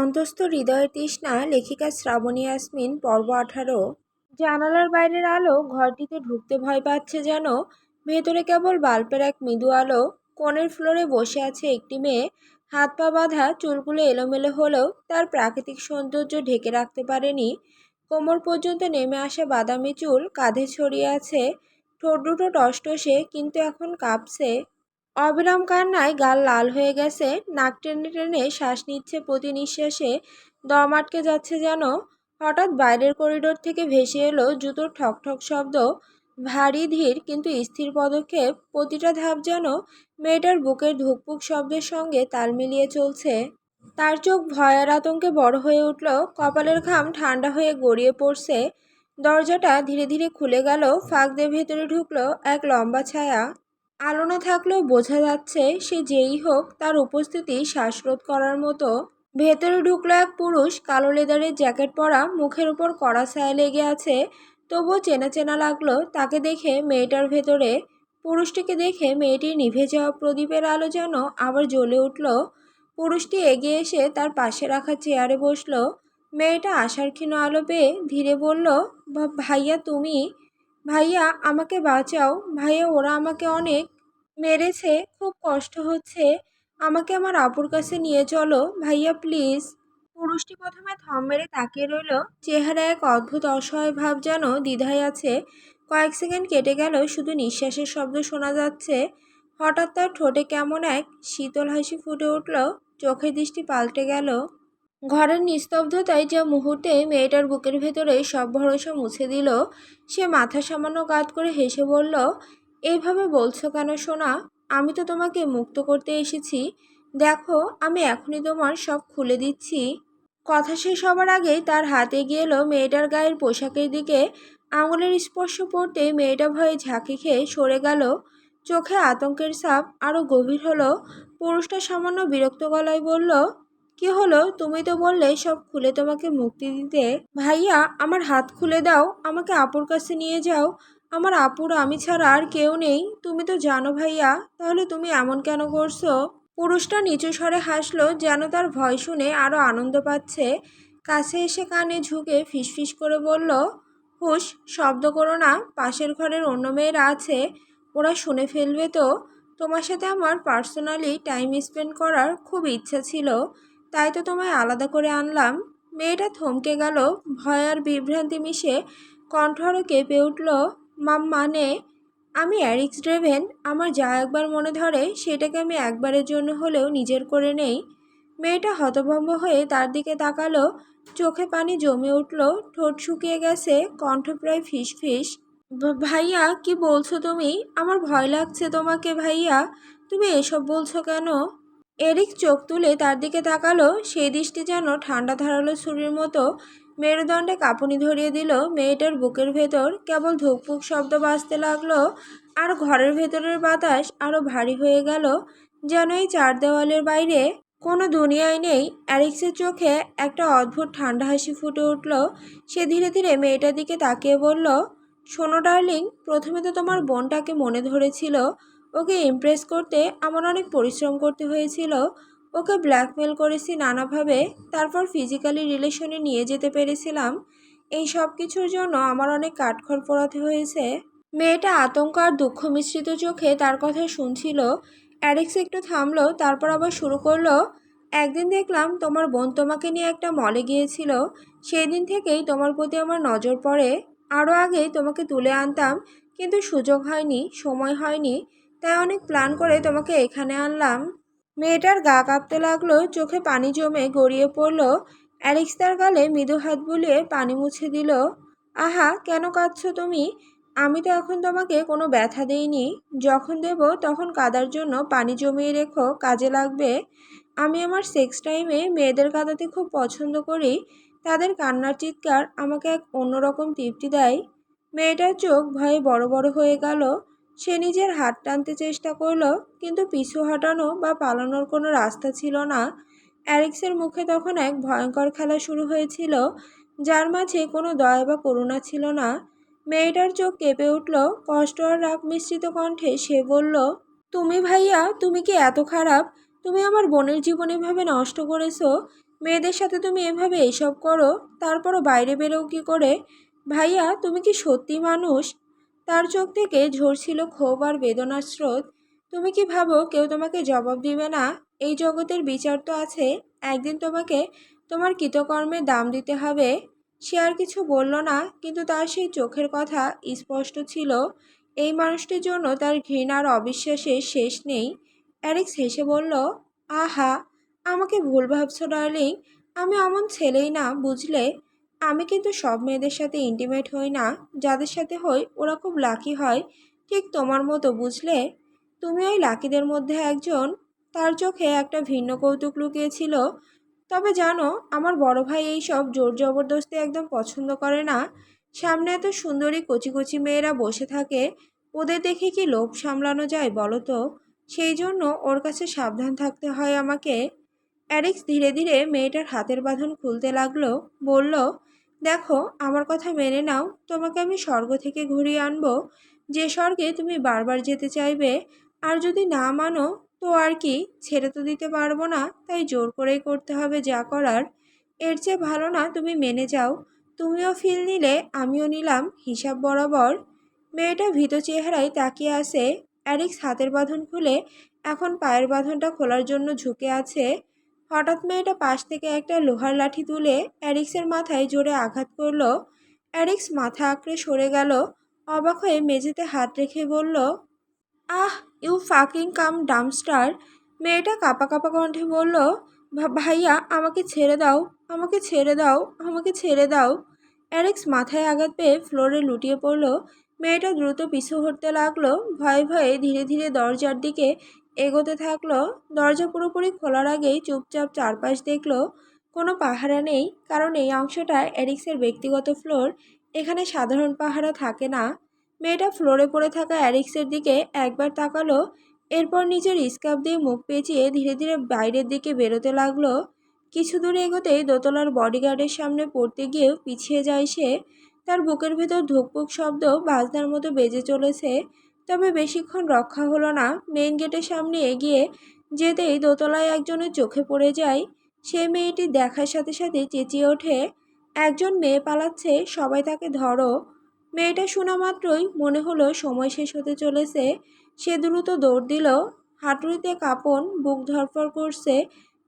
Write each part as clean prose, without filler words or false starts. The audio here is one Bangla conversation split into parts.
অন্তস্থ হৃদয়ের তৃষ্ণা, লেখিকা শ্রাবণী ইয়াসমিন, পর্ব 18। জানালার বাইরের আলো ঘরটিতে ঢুকতে ভয় পাচ্ছে যেন। ভেতরে কেবল বাল্বের এক মৃদু আলো। কোণের ফ্লোরে বসে আছে একটি মেয়ে। হাত পা বাঁধা, চুলগুলো এলোমেলো হলেও তার প্রাকৃতিক সৌন্দর্য ঢেকে রাখতে পারেনি। কোমর পর্যন্ত নেমে আসা বাদামি চুল কাঁধে ছড়িয়ে আছে। ঠোঁট দুটো টসটসে, কিন্তু এখন কাঁপছে। অবিরাম কান্নায় গাল লাল হয়ে গেছে। নাক টেনে টেনে শ্বাস নিচ্ছে, প্রতি নিঃশ্বাসে দম আটকে যাচ্ছে যেন। হঠাৎ বাইরের করিডোর থেকে ভেসে এলো জুতোর ঠকঠক শব্দ। ভারী ধীর কিন্তু স্থির পদক্ষেপ, প্রতিটা ধাপ যেন মেয়েটার বুকের ধুকপুক শব্দের সঙ্গে তাল মিলিয়ে চলছে। তার চোখ ভয় আর আতঙ্কে বড় হয়ে উঠল, কপালের ঘাম ঠান্ডা হয়ে গড়িয়ে পড়ছে। দরজাটা ধীরে ধীরে খুলে গেল, ফাঁক দিয়ে ভেতরে ঢুকলো এক লম্বা ছায়া। আলো না থাকলেও বোঝা যাচ্ছে সে যেই হোক, তার উপস্থিতি শ্বাসরোধ করার মতো। ভেতরে ঢুকলো এক পুরুষ, কালো লেদারের জ্যাকেট পরা, মুখের উপর কড়া ছায়া লেগে আছে। তবুও চেনা চেনা লাগলো তাকে দেখে মেয়েটার ভেতরে। পুরুষটিকে দেখে মেয়েটির নিভে যাওয়া প্রদীপের আলো যেন আবার জ্বলে উঠল। পুরুষটি এগিয়ে এসে তার পাশে রাখা চেয়ারে বসলো। মেয়েটা আশার ক্ষীণ আলো পেয়ে ধীরে বলল, ভাইয়া তুমি? ভাইয়া আমাকে বাঁচাও, ভাইয়া ওরা আমাকে অনেক মেরেছে, খুব কষ্ট হচ্ছে, আমাকে আমার আপুর কাছে নিয়ে চলো ভাইয়া প্লিজ। পুরুষটি প্রথমে থম মেরে তাকিয়ে রইল, চেহারায় এক অদ্ভুত অসহায় ভাব, যেন দ্বিধায় আছে। কয়েক সেকেন্ড কেটে গেল, শুধু নিঃশ্বাসের শব্দ শোনা যাচ্ছে। হঠাৎ তার ঠোঁটে কেমন এক শীতল হাসি ফুটে উঠল, চোখের দৃষ্টি পাল্টে গেল। ঘরের নিস্তব্ধতায় যা মুহূর্তে মেয়েটার বুকের ভেতরে সব ভরসা মুছে দিল। সে মাথা সামান্য কাত করে হেসে বলল, এইভাবে বলছো কেন সোনা? আমি তো তোমাকে মুক্ত করতে এসেছি। দেখো, আমি এখনই তোমার সব খুলে দিচ্ছি। কথা শেষ হবার আগেই তার হাত এগিয়ে এলো মেয়েটার গায়ের পোশাকের দিকে। আঙুলের স্পর্শ পড়তে মেয়েটা ভয়ে ঝাঁকি খেয়ে সরে গেল। চোখে আতঙ্কের ছাপ আরও গভীর হলো। পুরুষটা সামান্য বিরক্ত গলায় বলল, কি হলো? তুমি তো বললে সব খুলে তোমাকে মুক্তি দিতে। ভাইয়া আমার হাত খুলে দাও, আমাকে আপুর কাছে নিয়ে যাও। আমার আপুর আমি ছাড়া আর কেউ নেই, তুমি তো জানো ভাইয়া, তাহলে তুমি এমন কেন করছো? পুরুষটা নিচু স্বরে হাসলো, যেন তার ভয় শুনে আরো আনন্দ পাচ্ছে। কাছে এসে কানে ঝুঁকে ফিসফিস করে বলল, হুশ, শব্দ করো না, পাশের ঘরের অন্য মেয়েরা আছে, ওরা শুনে ফেলবে তো। তোমার সাথে আমার পার্সোনালি টাইম স্পেন্ড করার খুব ইচ্ছা ছিল, তাই তো তোমায় আলাদা করে আনলাম। মেয়েটা থমকে গেল, ভয় আর বিভ্রান্তি মিশে কণ্ঠ আরও কেঁপে উঠল, মানে? আমি অ্যারিক্স ড্রেভেন, আমার যা একবার মনে ধরে সেটাকে আমি একবারের জন্য হলেও নিজের করে নেই। মেয়েটা হতভম্ব হয়ে তার দিকে তাকালো, চোখে পানি জমে উঠল, ঠোঁট শুকিয়ে গেছে, কণ্ঠ প্রায় ফিসফিস। ভাইয়া কি বলছো তুমি? আমার ভয় লাগছে তোমাকে ভাইয়া, তুমি এসব বলছো কেন? এরিক চোখ তুলে তার দিকে তাকালো, সেই দৃষ্টি যেন ঠান্ডা ধারালো ছুরির মতো মেরুদণ্ডে কাঁপুনি ধরিয়ে দিল। মেয়েটার বুকের ভেতর কেবল ধুকপুক শব্দ বাজতে লাগলো, আর ঘরের ভেতরের বাতাস আরো ভারী হয়ে গেল, যেন এই চার দেওয়ালের বাইরে কোনো দুনিয়ায় নেই। অ্যারিক্সের চোখে একটা অদ্ভুত ঠান্ডা হাসি ফুটে উঠল। সে ধীরে ধীরে মেয়েটার দিকে তাকিয়ে বলল, শোনো ডার্লিং, প্রথমে তো তোমার বোনটাকে মনে ধরেছিল, ওকে ইমপ্রেস করতে আমার অনেক পরিশ্রম করতে হয়েছিল, ওকে ব্ল্যাকমেল করেছি নানাভাবে, তারপর ফিজিক্যালি রিলেশনে নিয়ে যেতে পেরেছিলাম। এই সব কিছুর জন্য আমার অনেক কাঠখড় পোড়াতে হয়েছে। মেয়েটা আতঙ্ক আর দুঃখ মিশ্রিত চোখে তার কথা শুনছিল। অ্যালেক্স একটু থামলো, তারপর আবার শুরু করলো, একদিন দেখলাম তোমার বোন তোমাকে নিয়ে একটা মলে গিয়েছিল, সেই দিন থেকেই তোমার প্রতি আমার নজর পড়ে। আরও আগেই তোমাকে তুলে আনতাম, কিন্তু সুযোগ হয়নি, সময় হয়নি, তাই অনেক প্ল্যান করে তোমাকে এখানে আনলাম। মেয়েটার গা কাঁপতে লাগলো, চোখে পানি জমে গড়িয়ে পড়ল। অ্যালেক্স তার গালে মৃদু হাত বুলিয়ে পানি মুছে দিল। আহা, কেন কাঁদছো তুমি? আমি তো এখন তোমাকে কোনো ব্যথা দেইনি, যখন দেব তখন কাদার জন্য পানি জমিয়ে রেখো, কাজে লাগবে। আমি আমার সেক্স টাইমে মেয়েদের কাঁদাতে খুব পছন্দ করি, তাদের কান্নার চিৎকার আমাকে এক অন্যরকম তৃপ্তি দেয়। মেয়েটার চোখ ভয়ে বড় বড় হয়ে গেল। সে নিজের হাত টানতে চেষ্টা করলো, কিন্তু পিছু হটানো বা পালানোর কোনো রাস্তা ছিল না। অ্যালেক্সের মুখে তখন এক ভয়ঙ্কর খেলা শুরু হয়েছিল, যার মাঝে কোনো দয়া বা করুণা ছিল না। মেয়েটার চোখ কেঁপে উঠল, কষ্ট আর রাগ মিশ্রিত কণ্ঠে সে বলল, তুমি ভাইয়া, তুমি কি এত খারাপ? তুমি আমার বোনের জীবন এভাবে নষ্ট করেছো? মেয়েদের সাথে তুমি এভাবে এসব করো, তারপরও বাইরে বেরোও কি করে? ভাইয়া, তুমি কি সত্যি মানুষ? তার চোখ থেকে ঝরছিল ক্ষোভ আর বেদনার স্রোত। তুমি কি ভাবো কেউ তোমাকে জবাব দিবে না? এই জগতের বিচার তো আছে। একদিন তোমাকে তোমার কৃতকর্মের দাম দিতে হবে। সে আর কিছু বলল না, কিন্তু তার সেই চোখের কথা স্পষ্ট ছিল। এই মানুষটির জন্য তার ঘৃণার অবিশ্বাসের শেষ নেই। অ্যালেক্স হেসে বলল, আহা, আমাকে ভুল ভাবছো ডার্লিং। আমি অমন ছেলেই না, বুঝলে? আমি কিন্তু সব মেয়েদের সাথে ইন্টিমেট হই না। যাদের সাথে হই ওরা খুব লাকি হয়, ঠিক তোমার মতো, বুঝলে? তুমি ওই লাকিদের মধ্যে একজন। তার চোখে একটা ভিন্ন কৌতুক লুকিয়েছিল। তবে জানো, আমার বড় ভাই এইসব জোর জবরদস্তি একদম পছন্দ করে না। সামনে এত সুন্দরী কচি কচি মেয়েরা বসে থাকে, ওদের দেখে কি লোভ সামলানো যায় বলো তো? সেই জন্য ওর কাছে সাবধান থাকতে হয় আমাকে। অ্যালেক্স ধীরে ধীরে মেয়েটার হাতের বাঁধন খুলতে লাগলো। বলল, দেখো, আমার কথা মেনে নাও। তোমাকে আমি স্বর্গ থেকে ঘুরিয়ে আনবো, যে স্বর্গে তুমি বারবার যেতে চাইবে। আর যদি না মানো, তো আর কি, ছেড়ে তো দিতে পারবো না, তাই জোর করেই করতে হবে যা করার। এর চেয়ে ভালো না তুমি মেনে যাও। তুমিও ফিল নিলে, আমিও নিলাম, হিসাব বরাবর। মেয়েটা ভীত চেহারায় তাকিয়ে আছে। অ্যালেক্স হাতের বাঁধন খুলে এখন পায়ের বাঁধনটা খোলার জন্য ঝুঁকে আছে। হঠাৎ মেয়েটা পাশ থেকে একটা লোহার লাঠি তুলে অ্যারিক্সের মাথায় জোরে আঘাত করল। অ্যারিক্স মাথা আঁকড়ে সরে গেল। অবাক হয়ে মেঝেতে হাত রেখে বলল, আহ, ইউ ফাকিং কাম ডাম্পস্টার। মেয়েটা কাঁপা কাঁপা কণ্ঠে বলল, ভাইয়া, আমাকে ছেড়ে দাও, আমাকে ছেড়ে দাও, আমাকে ছেড়ে দাও। অ্যালেক্স মাথায় আঘাত পেয়ে ফ্লোরে লুটিয়ে পড়ল। মেয়েটা দ্রুত পিছু হটতে লাগলো, ভয়ে ভয়ে ধীরে ধীরে দরজার দিকে এগোতে থাকলো। দরজা পুরোপুরি খোলার আগেই চুপচাপ চারপাশ দেখলো। কোনো পাহারা নেই, কারণ এই অংশটা অ্যারিক্সের ব্যক্তিগত ফ্লোর। এখানে সাধারণ পাহারা থাকে না। মেয়েটা ফ্লোরে পড়ে থাকা অ্যারিক্সের দিকে একবার তাকালো, এরপর নিজের স্কার্ফ দিয়ে মুখ পেঁচিয়ে ধীরে ধীরে বাইরের দিকে বেরোতে লাগলো। কিছু দূরে এগোতেই দোতলার বডিগার্ডের সামনে পড়তে গিয়েও পিছিয়ে যায় সে। তার বুকের ভেতর ধুকপুক শব্দ বাজনার মতো বেজে চলেছে। তবে বেশিক্ষণ রক্ষা হলো না। মেইন গেটের সামনে এগিয়ে যেতেই দোতলায় একজনের চোখে পড়ে যায়। সে মেয়েটি দেখার সাথে সাথে চেঁচিয়ে ওঠে, একজন মেয়ে পালাচ্ছে, সবাই তাকে ধরো। মেয়েটা শোনা মাত্রই মনে হলো সময় শেষ হতে চলেছে। সে দ্রুত দৌড় দিল। হাঁটুতে কাঁপন, বুক ধড়ফড় করছে,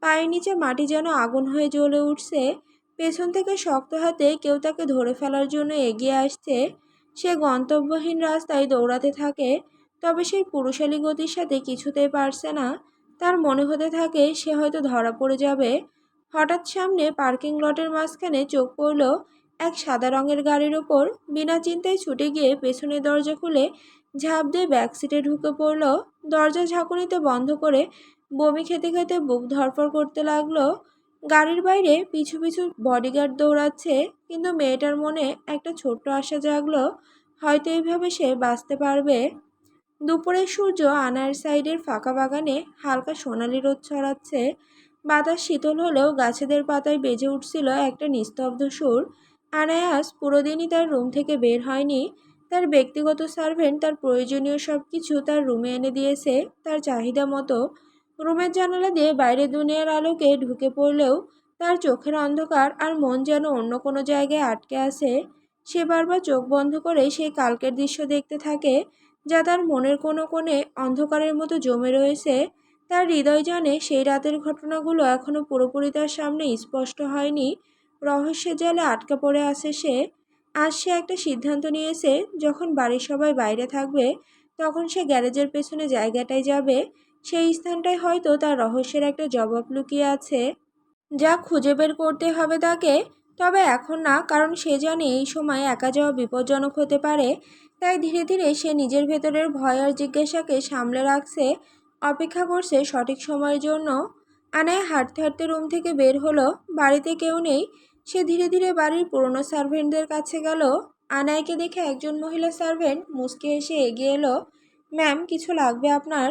পায়ের নিচে মাটি যেন আগুন হয়ে জ্বলে উঠছে। পেছন থেকে শক্ত হাতে কেউ তাকে ধরে ফেলার জন্য এগিয়ে আসছে। সে গন্তব্যহীন রাস্তায় দৌড়াতে থাকে, তবে সেই পুরুষালী গতির সাথে কিছুতেই পারছে না। তার মনে হতে থাকে সে হয়তো ধরা পড়ে যাবে। হঠাৎ সামনে পার্কিং লটের মাঝখানে চোখ পড়ল এক সাদা রঙের গাড়ির ওপর। বিনা চিন্তায় ছুটে গিয়ে পেছনের দরজা খুলে ঝাঁপ দিয়ে ব্যাক সিটে ঢুকে পড়ল। দরজা ঝাঁকুনিতে বন্ধ করে বমি খেতে খেতে বুক ধড়ফড় করতে লাগলো। গাড়ির বাইরে পিছু পিছু বডিগার্ড দৌড়াচ্ছে, কিন্তু মেয়েটার মনে একটা ছোট্ট আশা জাগলো, হয়তো এইভাবে সে বাঁচতে পারবে। দুপুরের সূর্য আনার সাইডের ফাঁকা বাগানে হালকা সোনালি রোদ ছড়াচ্ছে। বাতাস শীতল হলেও গাছেদের পাতায় বেজে উঠছিল একটা নিস্তব্ধ সুর। আনায়াস পুরোদিনই তার রুম থেকে বের হয়নি। তার ব্যক্তিগত সার্ভেন্ট তার প্রয়োজনীয় সব কিছু তার রুমে এনে দিয়েছে তার চাহিদা মতো। রুমের জানালা দিয়ে বাইরের দুনিয়ার আলোকে ঢুকে পড়লেও তার চোখের অন্ধকার আর মন যেন অন্য কোনো জায়গায় আটকে আছে। সে বারবার চোখ বন্ধ করে সেই কালকের দৃশ্য দেখতে থাকে, যা তার মনের কোনো কোণে অন্ধকারের মতো জমে রয়েছে। তার হৃদয় জানে সেই রাতের ঘটনাগুলো এখনো পুরোপুরি তার সামনে স্পষ্ট হয়নি। রহস্যের জালে আটকা পড়ে আছে সে। আজ সে একটা সিদ্ধান্ত নিয়েছে, যখন বাড়ির সবাই বাইরে থাকবে তখন সে গ্যারেজের পেছনে জায়গাটায় যাবে। সেই স্থানটায় হয়তো তার রহস্যের একটা জবাব লুকিয়ে আছে, যা খুঁজে বের করতে হবে তাকে। তবে এখন না, কারণ সে জানে এই সময় একা যাওয়া বিপজ্জনক হতে পারে। তাই ধীরে ধীরে সে নিজের ভেতরের ভয় আর জিজ্ঞাসাকে সামলে রাখছে, অপেক্ষা করছে সঠিক সময়ের জন্য। আনায়া হাঁটতে হাঁটতে রুম থেকে বের হলো। বাড়িতে কেউ নেই। সে ধীরে ধীরে বাড়ির পুরনো সার্ভেন্টদের কাছে গেল। আনায়াকে দেখে একজন মহিলা সার্ভেন্ট মুচকি হেসে এগিয়ে এলো। ম্যাম, কিছু লাগবে আপনার?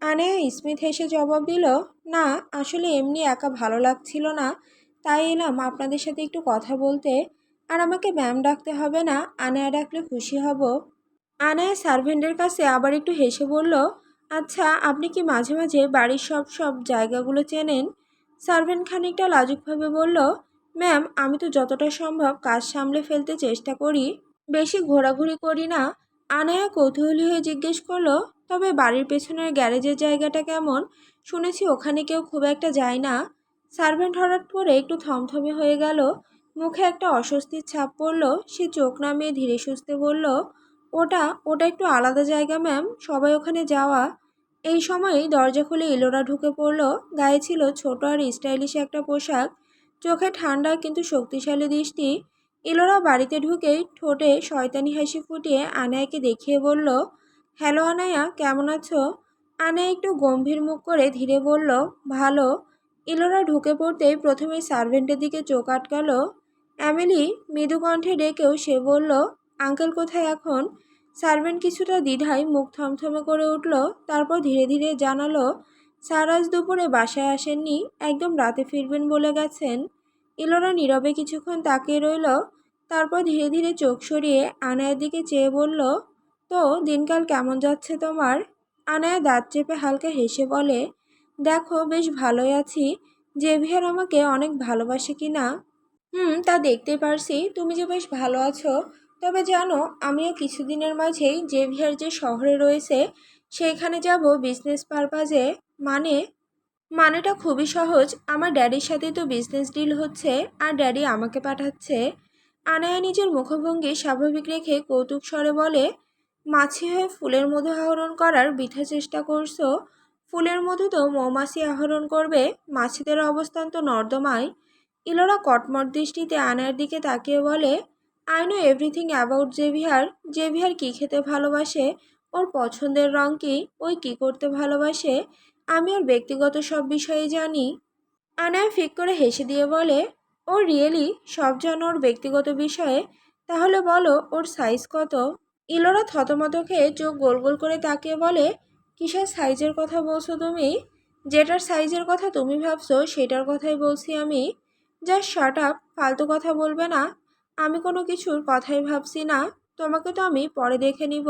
আনায়া স্মিথ হেসে জবাব দিল, না, আসলে এমনি একা ভালো লাগছিল না, তাই এলাম আপনাদের সাথে একটু কথা বলতে। আর আমাকে ম্যাম ডাকতে হবে না, আনায়া ডাকলে খুশি হব। আনায়া সার্ভেন্টের কাছে আবার একটু হেসে বলল, আচ্ছা, আপনি কি মাঝে মাঝে বাড়ির সব সব জায়গাগুলো চেনেন? সার্ভেন্ট খানিকটা লাজুকভাবে বলল, ম্যাম, আমি তো যতটা সম্ভব কাজ সামলে ফেলতে চেষ্টা করি, বেশি ঘোরাঘুরি করি না। আনায়া কৌতূহলী হয়ে জিজ্ঞেস করলো, তবে বাড়ির পেছনের গ্যারেজের জায়গাটা কেমন? শুনেছি ওখানে কেউ খুব একটা যায় না। সার্ভেন্ট হঠাৎ করে একটু থমথমে হয়ে গেল, মুখে একটা অস্বস্তির ছাপ পড়ল। সে চোখ নামিয়ে ধীরে সুস্থে বলল, ওটা ওটা একটু আলাদা জায়গা ম্যাম, সবাই ওখানে যাওয়া। এই সময়েই দরজা খুলে ইলোরা ঢুকে পড়ল। গায়ে ছিল ছোট আর স্টাইলিশ একটা পোশাক, চোখে ঠান্ডা কিন্তু শক্তিশালী দৃষ্টি। ইলোরা বাড়িতে ঢুকেই ঠোঁটে শয়তানি হাসি ফুটিয়ে আনায়াকে দেখিয়ে বলল, হ্যালো আনায়া, কেমন আছো? আনায়া একটু গম্ভীর মুখ করে ধীরে বলল, ভালো। ইলোরা ঢুকে পড়তেই প্রথমেই সার্ভেন্টের দিকে চোখ আটকালো। অ্যামেলি, মৃদু কণ্ঠে ডেকেও সে বলল, আঙ্কেল কোথায় এখন? সার্ভেন্ট কিছুটা দ্বিধায় মুখ থমথমে করে উঠল, তারপর ধীরে ধীরে জানালো, স্যার আজ দুপুরে বাসায় আসেননি, একদম রাতে ফিরবেন বলে গেছেন। ইলোরা নীরবে কিছুক্ষণ তাকিয়ে রইল, তারপর ধীরে ধীরে চোখ সরিয়ে আনায়ের দিকে চেয়ে বলল, তো দিনকাল কেমন যাচ্ছে তোমার? আনায়া দাঁত চেপে হালকা হেসে বলে, দেখো, বেশ ভালোই আছি। জেভিয়ার আমাকে অনেক ভালোবাসে কি না? তা দেখতেই পারছি তুমি যে বেশ ভালো আছো। তবে জানো, আমিও কিছুদিনের মাঝেই জেভিয়ার যে শহরে রয়েছে সেইখানে যাব বিজনেস পারপাজে। মানে মানেটা খুবই সহজ, আমার ড্যাডির সাথেই তো বিজনেস ডিল হচ্ছে, আর ড্যাডি আমাকে পাঠাচ্ছে। আনায়া নিজের মুখভঙ্গি স্বাভাবিক রেখে কৌতুক স্বরে বলে, মাছি হয়ে ফুলের মধু আহরণ করার বৃথা চেষ্টা করছো? ফুলের মধু তো মৌমাছি আহরণ করবে, মাছিদের অবস্থান তো নর্দমায়। ইলোরা কটমট দৃষ্টিতে আনায়ার দিকে তাকিয়ে বলে, I know everything about Xavier. Xavier কী খেতে ভালোবাসে, ওর পছন্দের রং কী, ওই কী করতে ভালোবাসে, আমি ওর ব্যক্তিগত সব বিষয়ে জানি। আনায়া ফিক করে হেসে দিয়ে বলে, ও রিয়েলি সব জানো ওর ব্যক্তিগত বিষয়ে? তাহলে বলো ওর সাইজ কত? ইলোরা থতমত খেয়ে চোখ গোল গোল করে তাকিয়ে বলে, কিসের সাইজের কথা বলছো তুমি? যেটার সাইজের কথা তুমি ভাবছো সেটার কথাই বলছি আমি। জাস্ট শাট আপ, ফালতু কথা বলবে না। আমি কোনো কিছুর কথাই ভাবছি না, তোমাকে তো আমি পরে দেখে নিব।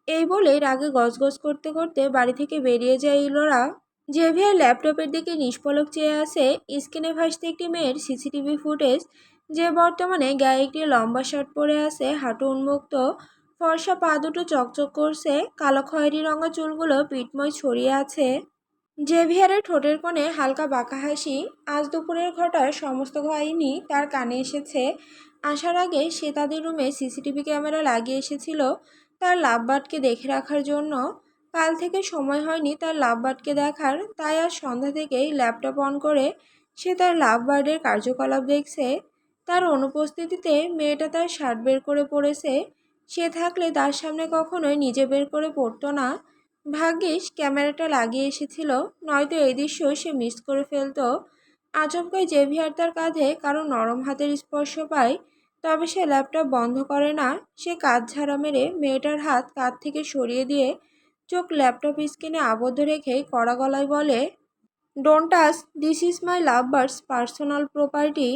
এই বলে রাগে গজগজ করতে করতে বাড়ি থেকে বেরিয়ে যায় ইলোরা। জেভিয়ার ল্যাপটপের দিকে নিষ্পলক চেয়ে আছে। স্ক্রিনে ভাসতে একটি মেয়ের সিসিটিভি ফুটেজ, যে বর্তমানে গায়ে একটি লম্বা শার্ট পরে আছে, হাঁটু উন্মুক্ত, ফর্সা পা দুটো চকচক করছে, কালো খয়েরি রঙা চুলগুলো পিঠময় ছড়িয়ে আছে। জেভিয়ারের ঠোঁটের কোণে হালকা বাঁকা হাসি। আজ দুপুরের ঘটার সমস্ত কাহিনী তার কানে এসেছে। আসার আগে সে তাদের রুমে সিসিটিভি ক্যামেরা লাগিয়ে এসেছিল তার লাভবার্ডকে দেখে রাখার জন্য। কাল থেকে সময় হয়নি তার লাভবার্ডকে দেখার, তাই আজ সন্ধ্যা থেকেই ল্যাপটপ অন করে সে তার লাভবার্ডের কার্যকলাপ দেখছে। তার অনুপস্থিতিতে মেয়েটা তার শার্ট বের করে পড়েছে। সে থাকলে তার সামনে কখনোই নিজে বের করে পড়তো না। ভাগ্যিস ক্যামেরাটা লাগিয়ে এসেছিল, নয়তো এই দৃশ্য সে মিস করে ফেলতো। আচমকাই জেভিয়ার তার কাঁধে কারো নরম হাতের স্পর্শ পায়, তবে সে ল্যাপটপ বন্ধ করে না। সে কাঁধ ঝাড়া মেরে মেয়েটার হাত কাঁধ থেকে সরিয়ে দিয়ে চোখ ল্যাপটপ স্ক্রিনে আবদ্ধ রেখে কড়া গলায় বলে, don't touch, this is my love birds personal property.